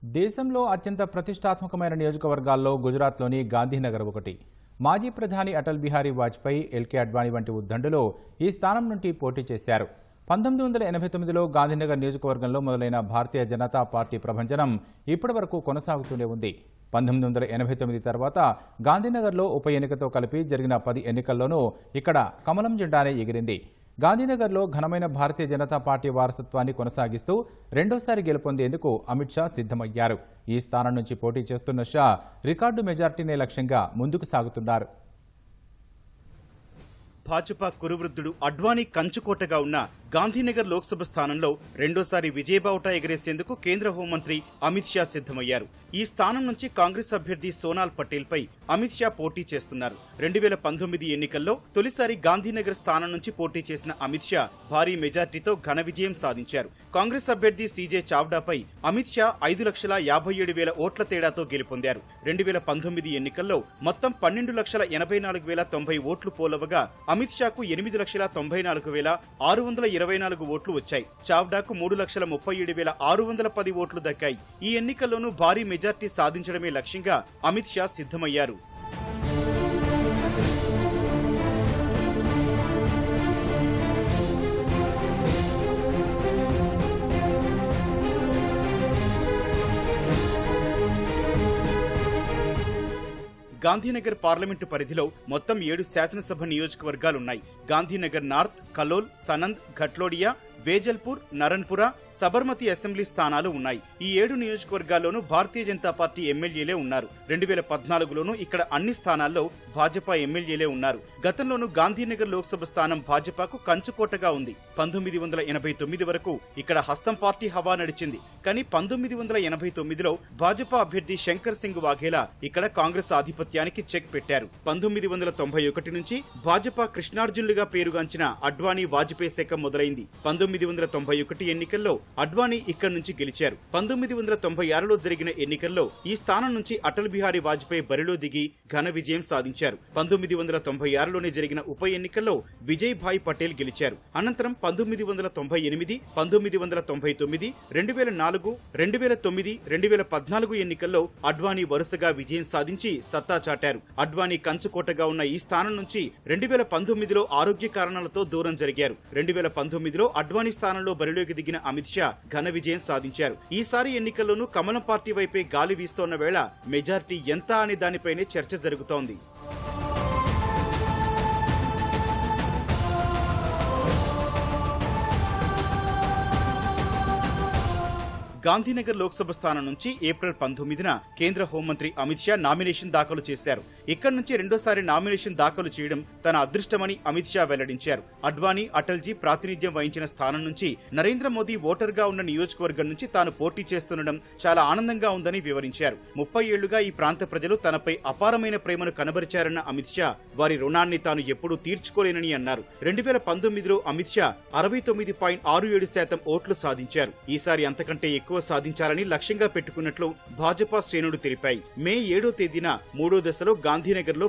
దేశంలో అత్యంత ప్రతిష్టాత్మకమైన నియోజకవర్గాల్లో గుజరాత్లోని గాంధీనగర్ ఒకటి. మాజీ ప్రధాని అటల్ బిహారీ వాజ్పేయి, ఎల్కే అడ్వాణీ వంటి ఉద్దండులు ఈ స్థానం నుండి పోటీ చేశారు. 1989లో గాంధీనగర్ నియోజకవర్గంలో మొదలైన భారతీయ జనతా పార్టీ ప్రభంజనం ఇప్పటి వరకు కొనసాగుతూనే ఉంది. 1989 తర్వాత గాంధీనగర్లో ఉప ఎన్నికతో కలిపి జరిగిన 10 ఎన్నికల్లోనూ ఇక్కడ కమలం జెండానే ఎగిరింది. గాంధీనగర్లో ఘనమైన భారతీయ జనతా పార్టీ వారసత్వాన్ని కొనసాగిస్తూ రెండోసారి గెలుపొందేందుకు అమిత్ షా సిద్ధమయ్యారు. ఈ స్థానం నుంచి పోటీ చేస్తున్న షా రికార్డు మెజార్టీనే లక్ష్యంగా ముందుకు సాగుతున్నారు. భాజపా కురువృద్ధుడు అడ్వాణీ కంచుకోటగా ఉన్న గాంధీనగర్ లోక్సభ స్థానంలో రెండోసారి విజయబావుటా ఎగరేసేందుకు కేంద్ర హోంమంత్రి అమిత్ షా సిద్ధమయ్యారు. ఈ స్థానం నుంచి కాంగ్రెస్ అభ్యర్థి సోనాల్ పటేల్ పై అమిత్ షా పోటీ చేస్తున్నారు. 2019 ఎన్నికల్లో తొలిసారి గాంధీనగర్ స్థానం నుంచి పోటీ చేసిన అమిత్ షా భారీ మెజార్టీతో ఘన విజయం సాధించారు. కాంగ్రెస్ అభ్యర్థి సీజే చావ్డాపై అమిత్ షా 5,57,000 ఓట్ల తేడాతో గెలుపొందారు. 2019 ఎన్నికల్లో మొత్తం 12,84,090 ఓట్లు పోలవగా అమిత్ షాకు 8,94,624 ఓట్లు వచ్చాయి. చావ్డాకు 3,37,610 ఓట్లు దక్కాయి. ఈ ఎన్నికల్లోనూ భారీ మెజార్టీ సాధించడమే లక్ష్యంగా అమిత్ షా సిద్ధమయ్యారు. గాంధీనగర్ పార్లమెంటు పరిధిలో మొత్తం 7 శాసనసభ నియోజకవర్గాలున్నాయి. గాంధీనగర్ నార్త్, కలోల్, సనంద్, ఘట్లోడియా, వేజల్పూర్, నరన్పురా, సబర్మతి అసెంబ్లీ స్థానాలు ఉన్నాయి. ఈ 7 నియోజకవర్గాల్లోనూ భారతీయ జనతా పార్టీ ఎమ్మెల్యేలే ఉన్నారు. 2014లోనూ ఇక్కడ అన్ని స్థానాల్లో భాజపా ఎమ్మెల్యేలే ఉన్నారు. గతంలోనూ గాంధీనగర్ లోక్సభ స్థానం భాజపాకు కంచుకోటగా ఉంది. 1989 వరకు ఇక్కడ హస్తం పార్టీ హవా నడిచింది. కానీ 1989లో భాజపా అభ్యర్థి శంకర్ సింగ్ వాఘేలా ఇక్కడ కాంగ్రెస్ ఆధిపత్యానికి చెక్ పెట్టారు. 1991 నుంచి భాజపా కృష్ణార్జునులుగా పేరుగాంచిన అడ్వాణీ వాజ్పేయి శకం మొదలైంది. 1991 ఎన్నికల్లో అడ్వాణీ ఇక్కడి నుంచి గెలిచారు. 1996లో జరిగిన ఎన్నికల్లో ఈ స్థానం నుంచి అటల్ బిహారీ వాజ్పేయి బరిలో దిగి ఘన విజయం సాధించారు. 1996లోనే జరిగిన ఉప ఎన్నికల్లో విజయ్ భాయ్ పటేల్ గెలిచారు. అనంతరం 1998, 1999, 2004, 2009, 2014 ఎన్నికల్లో అడ్వాణీ వరుసగా విజయం సాధించి సత్తా చాటారు. అడ్వాణీ కంచుకోటగా ఉన్న ఈ స్థానం నుంచి 2019లో ఆరోగ్య కారణాలతో దూరం జరిగారు. 2019లో అడ్వాణీ స్థానంలో బరిలోకి దిగిన అమిత్ షా ఘన విజయం సాధించారు. ఈసారి ఎన్నికల్లోనూ కమలం పార్టీ వైపే గాలి వీస్తోన్న వేళ మెజార్టీ ఎంత అనే దానిపైనే చర్చ జరుగుతోంది. గాంధీనగర్ లోక్సభ స్థానం నుంచి ఏప్రిల్ 19న కేంద్ర హోంమంత్రి అమిత్ షా నామినేషన్ దాఖలు చేశారు. ఇక్కడి నుంచి రెండోసారి నామినేషన్ దాఖలు చేయడం తన అదృష్టమని అమిత్ షా వెల్లడించారు. అడ్వాణీ, అటల్జీ ప్రాతినిధ్యం వహించిన స్థానం నుంచి నరేంద్ర మోదీ ఓటర్గా ఉన్న నియోజకవర్గం నుంచి తాను పోటీ చేస్తుండడం చాలా ఆనందంగా ఉందని వివరించారు. 30 ఏళ్లుగా ఈ ప్రాంత ప్రజలు తనపై అపారమైన ప్రేమను కనబరిచారన్న అమిత్ షా వారి రుణాన్ని తాను ఎప్పుడూ తీర్చుకోలేనని అన్నారు. 2019లో అమిత్ షా 69.67% ఓట్లు సాధించారు. ఈసారి అంతకంటే ఎక్కువ సాధించాలని లక్ష్యంగా పెట్టుకున్నట్లు భాజపా శ్రేణులు తెలిపాయి. మే 7వ తేదీన 3వ దశలో గాంధీనగర్లో